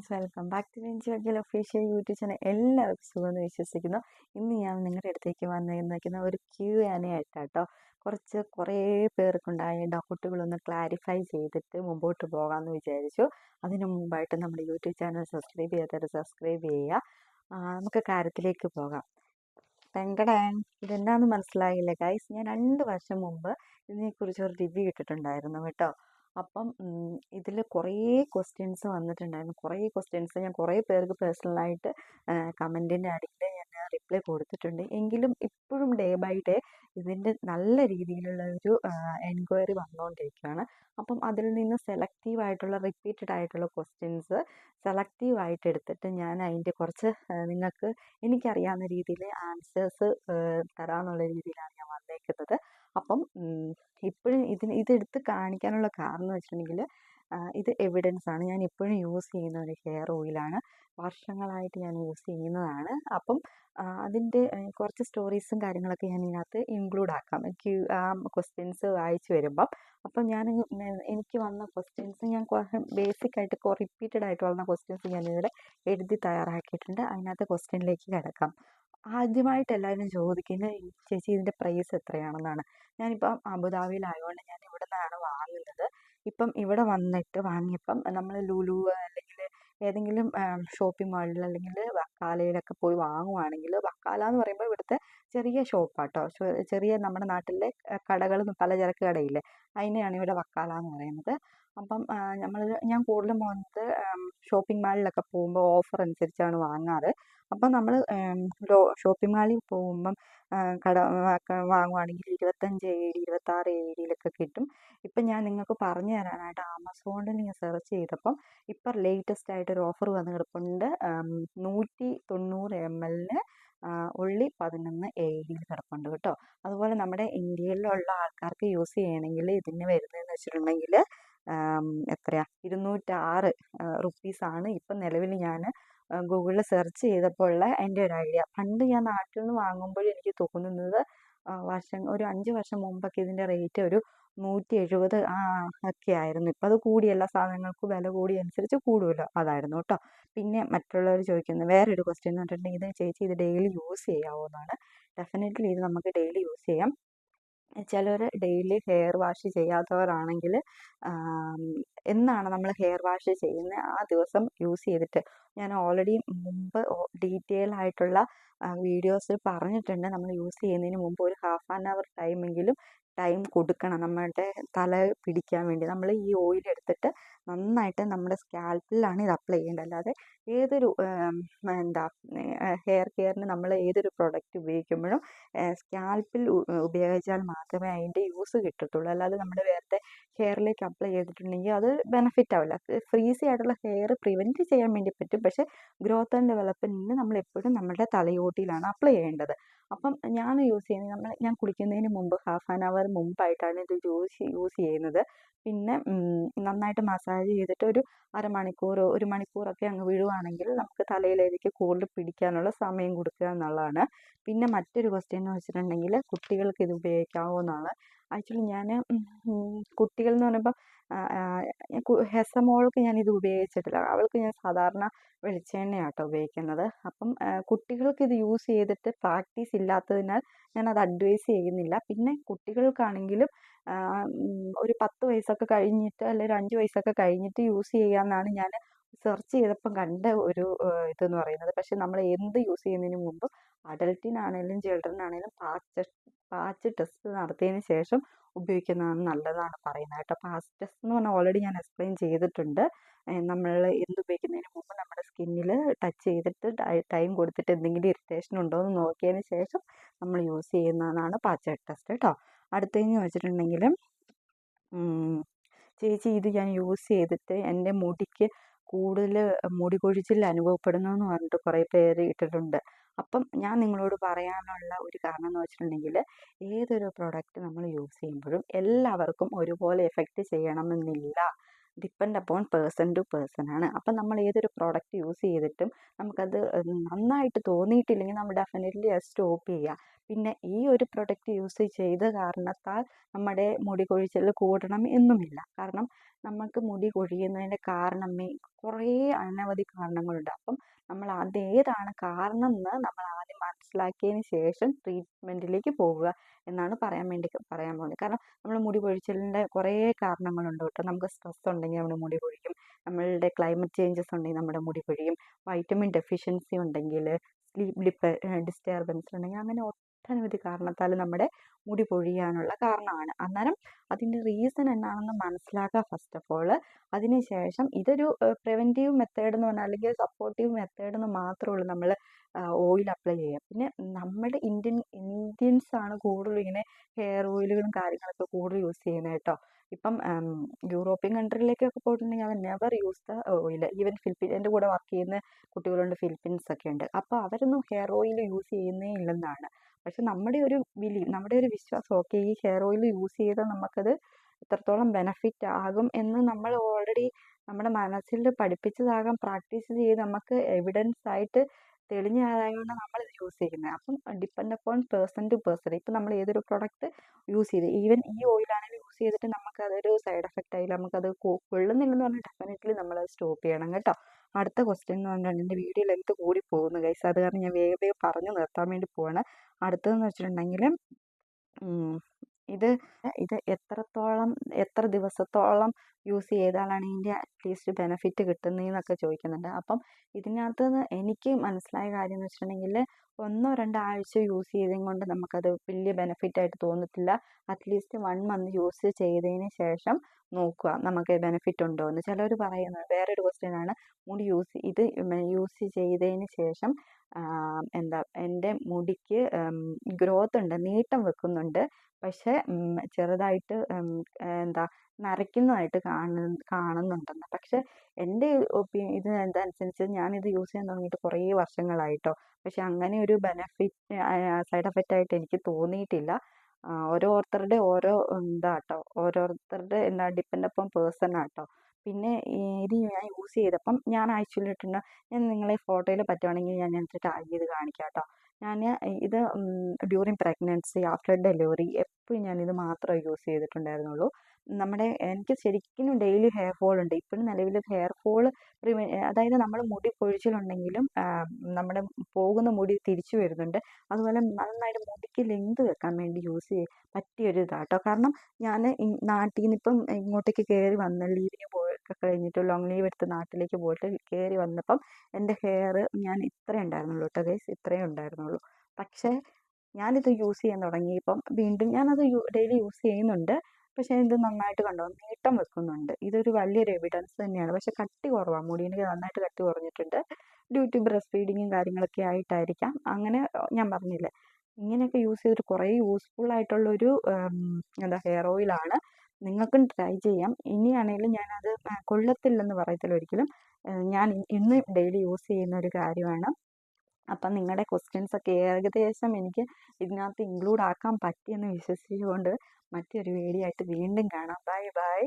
Friends, welcome back to വെഞ്ച് വക്കീൽ official YouTube channel. എല്ലാവർക്കും സുഖമെന്ന് വിശ്വസിക്കുന്നു. ഇന്ന് ഞാൻ നിങ്ങളുടെ അടുത്തേക്ക് വന്നിരിക്കുന്ന ഒരു Q&A ആയിട്ടാട്ടോ. കുറേ പേർക്കുണ്ടായ ഡൗട്ടുകളൊന്ന് ക്ലാരിഫൈ ചെയ്തിട്ട് മുമ്പോട്ട് പോകാമെന്ന് വിചാരിച്ചു. അതിനു മുമ്പായിട്ട് നമ്മുടെ യൂട്യൂബ് ചാനൽ സബ്സ്ക്രൈബ് ചെയ്യാത്തവർ സബ്സ്ക്രൈബ് ചെയ്യുക. നമുക്ക് കാര്യത്തിലേക്ക് പോകാം. പെങ്കടാൻ ഇതെന്താണെന്ന് മനസ്സിലായില്ലേ ഗൈസ്? ഞാൻ 2 വർഷം മുമ്പ് ഇതിനെക്കുറിച്ച് ഒരു റിവ്യൂ ഇട്ടിട്ടുണ്ടായിരുന്നു കേട്ടോ. അപ്പം ഇതിൽ കുറേ ക്വസ്റ്റ്യൻസ് വന്നിട്ടുണ്ടായിരുന്നു. ഞാൻ കുറേ പേർക്ക് പേഴ്സണലായിട്ട് കമൻറ്റിൻ്റെ അടിയിൽ ഞാൻ റിപ്ലൈ കൊടുത്തിട്ടുണ്ട്. എങ്കിലും ഇപ്പോഴും ഡേ ബൈ ഡേ ഇതിൻ്റെ നല്ല രീതിയിലുള്ള ഒരു എൻക്വയറി വന്നുകൊണ്ടിരിക്കുകയാണ്. അപ്പം അതിൽ നിന്ന് സെലക്റ്റീവായിട്ടുള്ള റിപ്പീറ്റഡ് ആയിട്ടുള്ള ക്വസ്റ്റ്യൻസ് സെലക്റ്റീവായിട്ട് എടുത്തിട്ട് ഞാൻ അതിൻ്റെ കുറച്ച് നിങ്ങൾക്ക് എനിക്കറിയാവുന്ന രീതിയിൽ ആൻസേഴ്സ് തരാമെന്നുള്ള രീതിയിലാണ് ഞാൻ വന്നേക്കുന്നത്. അപ്പം ഇപ്പോഴും ഇതെടുത്ത് കാണിക്കാനുള്ള കാരണം എന്ന് വെച്ചിട്ടുണ്ടെങ്കിൽ ഇത് എവിഡൻസ് ആണ്. ഞാൻ ഇപ്പോഴും യൂസ് ചെയ്യുന്ന ഒരു ഹെയർ ഓയിലാണ്. വർഷങ്ങളായിട്ട് ഞാൻ യൂസ് ചെയ്യുന്നതാണ്. അപ്പം അതിൻ്റെ കുറച്ച് സ്റ്റോറീസും കാര്യങ്ങളൊക്കെ ഞാൻ ഇതിനകത്ത് ഇൻക്ലൂഡ് ആക്കാം ക്വസ്റ്റ്യൻസ് വായിച്ചു വരുമ്പം. അപ്പം എനിക്ക് വന്ന ക്വസ്റ്റ്യൻസ് ഞാൻ ബേസിക്കായിട്ട് റിപ്പീറ്റഡ് ആയിട്ട് വന്ന ക്വസ്റ്റ്യൻസ് ഞാനിവിടെ എഴുതി തയ്യാറാക്കിയിട്ടുണ്ട്. അതിനകത്ത് ക്വസ്റ്റ്യനിലേക്ക് കിടക്കാം. ആദ്യമായിട്ട് എല്ലാവരും ചോദിക്കുന്നത്, ചേച്ചി ഇതിൻ്റെ പ്രൈസ് എത്രയാണെന്നാണ്. ഞാനിപ്പം അബുദാബിയിലായതുകൊണ്ട് ഞാൻ ഇവിടെ നിന്നാണ് വാങ്ങുന്നത്. ഇപ്പം ഇവിടെ വന്നിട്ട് വാങ്ങിയപ്പം നമ്മൾ ലുലു അല്ലെങ്കിൽ ഏതെങ്കിലും ഷോപ്പിംഗ് മാളിൽ അല്ലെങ്കിൽ വക്കാലയിലൊക്കെ പോയി വാങ്ങുവാണെങ്കിൽ, വക്കാല എന്ന് പറയുമ്പോൾ ഇവിടുത്തെ ചെറിയ ഷോപ്പാട്ടോ, ചെറിയ നമ്മുടെ നാട്ടിലെ കടകൾ, പലചരക്ക് കടയില്ലേ, അതിനെയാണ് ഇവിടെ വക്കാല എന്ന് പറയുന്നത്. അപ്പം ഞാൻ കൂടുതലും പോകുന്നത് ഷോപ്പിംഗ് മാളിലൊക്കെ പോകുമ്പോൾ ഓഫർ അനുസരിച്ചാണ് വാങ്ങാറ്. അപ്പം നമ്മൾ ഷോപ്പിംഗ് മാളിൽ പോകുമ്പം വാങ്ങുവാണെങ്കിൽ 25 AD 26 AD കിട്ടും. ഇപ്പം ഞാൻ നിങ്ങൾക്ക് പറഞ്ഞു തരാനായിട്ട് ആമസോണിൽ ഞാൻ സെർച്ച് ചെയ്തപ്പം ഇപ്പം ലേറ്റസ്റ്റ് ആയിട്ടൊരു ഓഫർ വന്ന് കിടപ്പുണ്ട്. 190 ml ഉള്ളി 11 AD കിടപ്പുണ്ട് കേട്ടോ. അതുപോലെ നമ്മുടെ ഇന്ത്യയിലുള്ള ആൾക്കാർക്ക് യൂസ് ചെയ്യണമെങ്കിൽ ഇതിന് വരുന്നതെന്ന് വെച്ചിട്ടുണ്ടെങ്കിൽ എത്രയാ 206 റുപ്പീസാണ് ഇപ്പം നിലവിൽ ഞാൻ ഗൂഗിളിൽ സെർച്ച് ചെയ്തപ്പോൾ ഉള്ള എൻ്റെ ഒരു ഐഡിയ. പണ്ട് ഞാൻ നാട്ടിൽ നിന്ന് വാങ്ങുമ്പോൾ എനിക്ക് തോന്നുന്നത് ഒരു 5 വർഷം മുമ്പൊക്കെ ഇതിൻ്റെ റേറ്റ് ഒരു 170 ഒക്കെ ആയിരുന്നു. ഇപ്പം അത് കൂടി, എല്ലാ സാധനങ്ങൾക്കും വില കൂടിയ അനുസരിച്ച് കൂടുമല്ലോ, അതായിരുന്നു കേട്ടോ. പിന്നെ മറ്റുള്ളവർ ചോദിക്കുന്ന വേറൊരു ക്വസ്റ്റ്യൻ എന്ന് പറഞ്ഞിട്ടുണ്ടെങ്കിൽ, ഇത് ചേച്ചി ഇത് ഡെയിലി യൂസ് ചെയ്യാമോ എന്നാണ്. ഡെഫിനറ്റ്ലി ഇത് നമുക്ക് ഡെയിലി യൂസ് ചെയ്യാം. ചിലർ ഡെയിലി ഹെയർ വാഷ് ചെയ്യാത്തവരാണെങ്കിൽ എന്നാണ് നമ്മൾ ഹെയർ വാഷ് ചെയ്യുന്നത് ആ ദിവസം യൂസ് ചെയ്തിട്ട്, ഞാൻ ഓൾറെഡി മുമ്പ് ഡീറ്റെയിൽ ആയിട്ടുള്ള വീഡിയോസ് പറഞ്ഞിട്ടുണ്ട്. നമ്മൾ യൂസ് ചെയ്യുന്നതിന് മുമ്പ് ഒരു 1/2 hour ടൈം കൊടുക്കണം നമ്മളുടെ തല പിടിക്കാൻ വേണ്ടി. നമ്മൾ ഈ ഓയിൽ എടുത്തിട്ട് നന്നായിട്ട് നമ്മുടെ സ്കാൽപ്പിലാണ് ഇത് അപ്ലൈ ചെയ്യേണ്ടത്. അല്ലാതെ ഏതൊരു ഹെയർ കെയറിന് നമ്മൾ ഏതൊരു പ്രൊഡക്റ്റ് ഉപയോഗിക്കുമ്പോഴും സ്കാൽപ്പിൽ ഉപയോഗിച്ചാൽ മാത്രമേ അതിൻ്റെ യൂസ് കിട്ടത്തുള്ളൂ. അല്ലാതെ നമ്മുടെ വേറെ ഹെയറിലേക്ക് അപ്ലൈ ചെയ്തിട്ടുണ്ടെങ്കിൽ അത് ബെനിഫിറ്റ് ആവില്ല. ഫ്രീസി ആയിട്ടുള്ള ഹെയർ പ്രിവെൻറ്റ് ചെയ്യാൻ വേണ്ടി പറ്റും, പക്ഷേ ഗ്രോത്ത് ആൻഡ് ഡെവലപ്മെൻറ്റിന് നമ്മൾ എപ്പോഴും നമ്മുടെ തലയോട്ടിയിലാണ് അപ്ലൈ ചെയ്യേണ്ടത്. അപ്പം ഞാൻ യൂസ് ചെയ്യുന്നത്, ഞാൻ കുളിക്കുന്നതിന് മുമ്പ് 1/2 hour മുമ്പായിട്ടാണ് ഇത് യൂസ് ചെയ്യുന്നത്. പിന്നെ നന്നായിട്ട് മസാജ് ചെയ്തിട്ട് ഒരു അരമണിക്കൂർ 1 മണിക്കൂറൊക്കെ അങ്ങ് വിടുവാണെങ്കിൽ നമുക്ക് തലയിലേക്ക് കൂടുതൽ പിടിക്കാനുള്ള സമയം കൊടുക്കുക എന്നുള്ളതാണ്. പിന്നെ മറ്റൊരു ക്വസ്റ്റ്യൻ എന്ന് വെച്ചിട്ടുണ്ടെങ്കിൽ, കുട്ടികൾക്ക് ഇത് ഉപയോഗിക്കാവോ എന്നാണ്. ആക്ച്വലി ഞാൻ കുട്ടികൾ എന്ന് പറയുമ്പോൾ ഹെസമോൾക്ക് ഞാനിത് ഉപയോഗിച്ചിട്ടില്ല. അവൾക്ക് ഞാൻ സാധാരണ വെളിച്ചെണ്ണയാട്ടോ ഉപയോഗിക്കുന്നത്. അപ്പം കുട്ടികൾക്ക് ഇത് യൂസ് ചെയ്തിട്ട് പ്രാക്ടീസ് ഇല്ലാത്തതിനാൽ ഞാനത് അഡ്വൈസ് ചെയ്യുന്നില്ല. പിന്നെ കുട്ടികൾക്കാണെങ്കിലും ഒരു 10 വയസ്സൊക്കെ കഴിഞ്ഞിട്ട് അല്ലെങ്കിൽ 5 വയസ്സൊക്കെ കഴിഞ്ഞിട്ട് യൂസ് ചെയ്യാമെന്നാണ് ഞാൻ സെർച്ച് ചെയ്തപ്പം കണ്ട ഒരു ഇതെന്ന് പറയുന്നത്. പക്ഷെ നമ്മൾ എന്ത് യൂസ് ചെയ്യുന്നതിന് മുമ്പ് അഡൽട്ടിനാണേലും ചിൽഡ്രനാണേലും പാച്ച് ടെസ്റ്റ് നടത്തിയതിന് ശേഷം ഉപയോഗിക്കുന്നതാണ് നല്ലതാണ് പറയുന്നത് കേട്ടോ. പാച്ച് ടെസ്റ്റ് എന്ന് പറഞ്ഞാൽ ഓൾറെഡി ഞാൻ എക്സ്പ്ലെയിൻ ചെയ്തിട്ടുണ്ട്. നമ്മൾ എന്തുപയോഗിക്കുന്നതിന് മുമ്പ് നമ്മുടെ സ്കിന്നിൽ ടച്ച് ചെയ്തിട്ട് ടൈം കൊടുത്തിട്ട് എന്തെങ്കിലും ഇറിറ്റേഷൻ ഉണ്ടോ എന്ന് നോക്കിയതിന് ശേഷം നമ്മൾ യൂസ് ചെയ്യുന്നതാണ് പാച്ച് ടെസ്റ്റ് കേട്ടോ. അടുത്തതെന്ന് വെച്ചിട്ടുണ്ടെങ്കിൽ, ചേച്ചി ഇത് ഞാൻ യൂസ് ചെയ്തിട്ട് എൻ്റെ മുടിക്ക് കൂടുതൽ മുടി കൊഴിച്ചിൽ അനുഭവപ്പെടുന്നു എന്ന് പറഞ്ഞിട്ട് കുറേ പേര് ഇട്ടിട്ടുണ്ട്. അപ്പം ഞാൻ നിങ്ങളോട് പറയാനുള്ള ഒരു കാരണം എന്ന് വെച്ചിട്ടുണ്ടെങ്കിൽ, ഏതൊരു പ്രൊഡക്റ്റ് നമ്മൾ യൂസ് ചെയ്യുമ്പോഴും എല്ലാവർക്കും ഒരുപോലെ എഫക്റ്റ് ചെയ്യണമെന്നില്ല. Depend upon person to person ആണ്. അപ്പം നമ്മൾ ഏതൊരു പ്രോഡക്റ്റ് യൂസ് ചെയ്തിട്ടും നമുക്കത് നന്നായിട്ട് തോന്നിയിട്ടില്ലെങ്കിൽ നമ്മൾ ഡെഫിനറ്റ്ലി അത് സ്റ്റോപ്പ് ചെയ്യുക. പിന്നെ ഈ ഒരു പ്രൊഡക്റ്റ് യൂസ് ചെയ്ത കാരണത്താൽ നമ്മുടെ മുടി കൊഴിച്ചിൽ കൂടണം എന്നുമില്ല. കാരണം നമുക്ക് മുടി കൊഴിയുന്നതിൻ്റെ കാരണമേ കുറേ അനവധി കാരണങ്ങളുണ്ട്. അപ്പം നമ്മൾ അതേതാണ് കാരണം എന്ന് നമ്മൾ ആദ്യം മനസ്സിലാക്കിയതിന് ശേഷം ട്രീറ്റ്മെൻറ്റിലേക്ക് പോവുക എന്നാണ് പറയാൻ പോകുന്നത്. കാരണം നമ്മൾ മുടി കൊഴിച്ചിലിൻ്റെ കുറേ കാരണങ്ങളുണ്ട് കേട്ടോ. നമുക്ക് സ്ട്രെസ് ഉണ്ടെങ്കിൽ നമ്മുടെ മുടി കൊഴിയും, നമ്മളുടെ ക്ലൈമറ്റ് ചേഞ്ചസ് ഉണ്ടെങ്കിൽ നമ്മുടെ മുടി കൊഴിയും, വൈറ്റമിൻ ഡെഫിഷ്യൻസി ഉണ്ടെങ്കിൽ, സ്ലീപ്പ് ഡിസ്റ്റർബൻസ് ഉണ്ടെങ്കിൽ, അങ്ങനെ ഒട്ടനവധി കാരണത്താൽ നമ്മുടെ മുടി പൊഴിയാനുള്ള കാരണമാണ്. അന്നേരം അതിൻ്റെ റീസൺ എന്നാണെന്ന് മനസ്സിലാക്കുക ഫസ്റ്റ് ഓഫ് ഓൾ. അതിനുശേഷം ഇതൊരു പ്രിവെൻറ്റീവ് മെത്തേഡ് എന്ന് പറഞ്ഞാൽ, അല്ലെങ്കിൽ സപ്പോർട്ടീവ് മെത്തേഡ് എന്ന് മാത്രമേ ഉള്ളൂ നമ്മൾ ഓയിൽ അപ്ലൈ ചെയ്യുക. പിന്നെ നമ്മുടെ ഇന്ത്യൻസ് ആണ് കൂടുതലും ഇങ്ങനെ ഹെയർ ഓയിലുകളും കാര്യങ്ങളൊക്കെ കൂടുതൽ യൂസ് ചെയ്യുന്നത് കേട്ടോ. ഇപ്പം യൂറോപ്യൻ കൺട്രിയിലേക്കൊക്കെ പോയിട്ടുണ്ടെങ്കിൽ അവർ never use the oil. Even എൻ്റെ കൂടെ വർക്ക് ചെയ്യുന്ന കുട്ടികളുണ്ട്, ഫിലിപ്പീൻസ് ഒക്കെ ഉണ്ട്. അപ്പോൾ അവരൊന്നും ഹെയർ ഓയിൽ യൂസ് ചെയ്യുന്നേ ഇല്ലെന്നാണ്. പക്ഷെ നമ്മുടെ ഒരു നമ്മുടെ ഒരു വിശ്വാസം, ഓക്കെ ഈ ഹെയർ ഓയിൽ യൂസ് ചെയ്താൽ നമുക്കത് എത്രത്തോളം ബെനഫിറ്റ് ആകും എന്ന് നമ്മൾ ഓൾറെഡി നമ്മുടെ മനസ്സിൽ പഠിപ്പിച്ചതാകാം, പ്രാക്ടീസ് ചെയ്ത് നമുക്ക് എവിഡൻസ് ആയിട്ട് തെളിഞ്ഞതായതുകൊണ്ട് നമ്മളിത് യൂസ് ചെയ്യുന്നത്. അപ്പം depend upon person to person. ഇപ്പം നമ്മൾ ഏതൊരു പ്രൊഡക്റ്റ് യൂസ് ചെയ്ത്, ഈവൻ ഈ ഓയിലാണെങ്കിൽ യൂസ് ചെയ്തിട്ട് നമുക്കതൊരു സൈഡ് എഫക്റ്റ് ആയില്ല, നമുക്കത് കൊള്ളുന്നില്ലെന്ന് പറഞ്ഞാൽ ഡെഫിനറ്റ്ലി നമ്മളത് സ്റ്റോപ്പ് ചെയ്യണം കേട്ടോ. അടുത്ത ക്വസ്റ്റ്യൻ എന്ന് പറഞ്ഞാൽ എൻ്റെ വീഡിയോ ലെങ്ത് കൂടി പോകുന്നു ഗൈസ്, അത് കാരണം ഞാൻ വേഗം വേഗം പറഞ്ഞു നിർത്താൻ വേണ്ടി പോവാണ്. അടുത്തതെന്ന് വെച്ചിട്ടുണ്ടെങ്കിൽ ഇത് എത്ര ദിവസത്തോളം യൂസ് ചെയ്താലാണ് ഇതിൻ്റെ അറ്റ്ലീസ്റ്റ് ബെനിഫിറ്റ് കിട്ടുന്നതെന്നൊക്കെ ചോദിക്കുന്നുണ്ട്. അപ്പം ഇതിനകത്ത് നിന്ന് എനിക്ക് മനസ്സിലായ കാര്യം എന്ന് വെച്ചിട്ടുണ്ടെങ്കിൽ 1-2 ആഴ്ച യൂസ് ചെയ്തതും കൊണ്ട് നമുക്കത് വലിയ ബെനിഫിറ്റ് ആയിട്ട് തോന്നത്തില്ല. അറ്റ്ലീസ്റ്റ് 1 മന്ത് യൂസ് ചെയ്തതിന് ശേഷം നോക്കുക നമുക്ക് ബെനിഫിറ്റ് ഉണ്ടോ എന്ന്. ചിലർ പറയുന്നത് വേറൊരു ക്വസ്റ്റ്യൻ ആണ്, മുടി യൂസ് ചെയ്തതിന് ശേഷം എൻ്റെ മുടിക്ക് ഗ്രോത്ത് ഉണ്ട്, നീട്ടം വെക്കുന്നുണ്ട്, പക്ഷെ ചെറുതായിട്ട് നരയ്ക്കുന്നതായിട്ട് കാണുന്നുണ്ടെന്ന്. പക്ഷെ എൻ്റെ ഇതനുസരിച്ച് ഞാനിത് യൂസ് ചെയ്യാൻ തുടങ്ങിയിട്ട് കുറേ വർഷങ്ങളായിട്ടോ. പക്ഷെ അങ്ങനെ ഒരു ബെനഫിറ്റ് സൈഡ് എഫക്റ്റ് ആയിട്ട് എനിക്ക് തോന്നിയിട്ടില്ല. ഓരോരുത്തരുടെ ഓരോരുത്തരുടെ ഡിപ്പെൻഡ് അപ്പം പേഴ്സൺ ആട്ടോ. പിന്നെ ഇത് ഞാൻ യൂസ് ചെയ്തപ്പം ഞാൻ ആക്ച്വലി ഞാൻ നിങ്ങളെ ഫോട്ടോയിൽ പറ്റുവാണെങ്കിൽ ഞാൻ ടാഗ് ചെയ്ത് കാണിക്കാം കേട്ടോ. ഞാൻ ഇത് ഡ്യൂറിങ് പ്രഗ്നൻസി, ആഫ്റ്റർ ഡെലിവറി എപ്പോഴും ഞാനിത് മാത്രമേ യൂസ് ചെയ്തിട്ടുണ്ടായിരുന്നുള്ളൂ. എനിക്ക് ശരിക്കും ഡെയിലി ഹെയർ ഫോൾ ഉണ്ട്. ഇപ്പോഴും നിലവിൽ ഹെയർ ഫോൾ അതായത് നമ്മൾ മുടി പൊഴിച്ചിലുണ്ടെങ്കിലും നമ്മുടെ പോകുന്ന മുടി തിരിച്ചു വരുന്നുണ്ട്. അതുപോലെ നന്നായിട്ട് മുടിക്ക് ലെങ്ത് വെക്കാൻ വേണ്ടി പറ്റിയൊരു ഇതാട്ടോ. കാരണം ഞാൻ നാട്ടിൽ നിന്ന് ഇപ്പം ഇങ്ങോട്ടേക്ക് കയറി വന്ന ലീവിന് പോയൊക്കെ കഴിഞ്ഞിട്ട് ലോങ് ലീവ് എടുത്ത് നാട്ടിലേക്ക് പോയിട്ട് കയറി വന്നപ്പം എൻ്റെ ഹെയർ ഞാൻ ഇത്രയേ ഉണ്ടായിരുന്നുള്ളൂ കേട്ടോ ഗൈസ്, ഇത്രയേ ഉണ്ടായിരുന്നുള്ളൂ. പക്ഷേ ഞാനിത് യൂസ് ചെയ്യാൻ തുടങ്ങിയപ്പം വീണ്ടും ഞാനത് ഡെയിലി യൂസ് ചെയ്യുന്നുണ്ട്. പക്ഷേ ഇത് നന്നായിട്ട് കണ്ടോ നീട്ടം വെക്കുന്നുണ്ട്. ഇതൊരു വലിയൊരു എവിഡൻസ് തന്നെയാണ്. പക്ഷെ കട്ടി കുറവാണ്, മുടിക്ക് നന്നായിട്ട് കട്ടി കുറഞ്ഞിട്ടുണ്ട്. ഡ്യൂ ടു ബ്രസ്റ്റ് ഫീഡിങ്ങും കാര്യങ്ങളൊക്കെ ആയിട്ടായിരിക്കാം. അങ്ങനെ ഞാൻ പറഞ്ഞില്ലേ, ഇങ്ങനെയൊക്കെ യൂസ് ചെയ്തിട്ട് കുറേ യൂസ്ഫുൾ ആയിട്ടുള്ളൊരു ഹെയർ ഓയിലാണ്. നിങ്ങൾക്കും ട്രൈ ചെയ്യാം. ഇനിയാണെങ്കിലും ഞാനത് കൊള്ളത്തില്ലെന്ന് പറയത്തില്ല ഒരിക്കലും. ഞാൻ ഇന്ന് ഡെയിലി യൂസ് ചെയ്യുന്ന ഒരു കാര്യമാണ്. അപ്പം നിങ്ങളുടെ ക്വസ്റ്റ്യൻസ് ഒക്കെ ഏകദേശം എനിക്ക് ഇതിനകത്ത് ഇൻക്ലൂഡ് ആക്കാൻ പറ്റിയെന്ന് വിശ്വസിച്ചുകൊണ്ട് മറ്റൊരു വീഡിയോ ആയിട്ട് വീണ്ടും കാണാം. Bye bye.